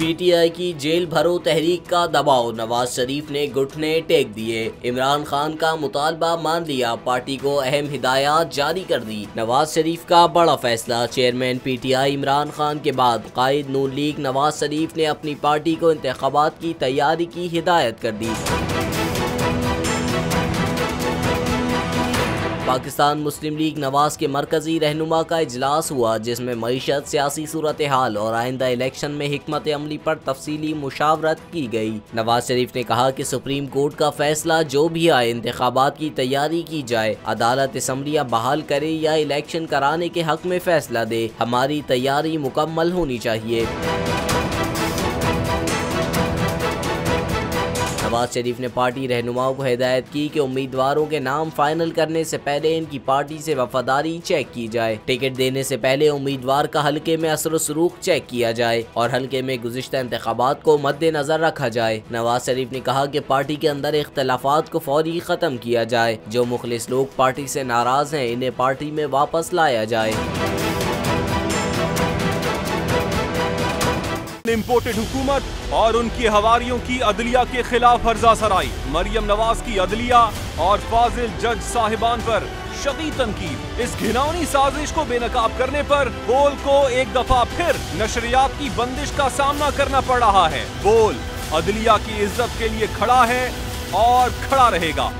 PTI की jail भरो तहरीक का दबाव, नवाज शरीफ ने घुटने टेक दिए। इमरान खान का मुतालबा मान लिया, पार्टी को अहम हिदायत जारी कर दी। नवाज शरीफ का बड़ा फैसला, चेयरमैन पीटीआई इमरान खान के बाद कायद नून लीग नवाज शरीफ ने अपनी पार्टी को इंतखाबात की तैयारी की हिदायत कर दी। पाकिस्तान मुस्लिम लीग नवाज के मरकजी रहनुमा का इजलास हुआ, जिसमें मईशत, सियासी सूरत हाल और आइंदा इलेक्शन में हिकमत अमली पर तफसीली मुशावरत की गई। नवाज शरीफ ने कहा कि सुप्रीम कोर्ट का फैसला जो भी आए, इंतखाबात की तैयारी की जाए, अदालत असम्बलियाँ बहाल करे या इलेक्शन कराने के हक में फैसला दे, हमारी तैयारी मुकम्मल होनी चाहिए। नवाज शरीफ ने पार्टी रहनुमाओं को हिदायत की कि उम्मीदवारों के नाम फाइनल करने से पहले इनकी पार्टी से वफादारी चेक की जाए। टिकट देने से पहले उम्मीदवार का हल्के में असर सलूक चेक किया जाए और हल्के में गुज़िश्ता इंतखाबात को मद्देनजर रखा जाए। नवाज शरीफ ने कहा कि पार्टी के अंदर इख्तलाफात को फौरी ख़त्म किया जाए। जो मुखलिस लोग पार्टी से नाराज़ हैं, इन्हें पार्टी में वापस लाया जाए। इम्पोर्टेड हुकूमत और उनकी हवारियों की अदलिया के खिलाफ हर्जा सराई, मरियम नवाज की अदलिया और फाजिल जज साहिबान पर शदीद तनकीद। इस घिनौनी साजिश को बेनकाब करने पर बोल को एक दफा फिर नशरियात की बंदिश का सामना करना पड़ रहा है। बोल अदलिया की इज्जत के लिए खड़ा है और खड़ा रहेगा।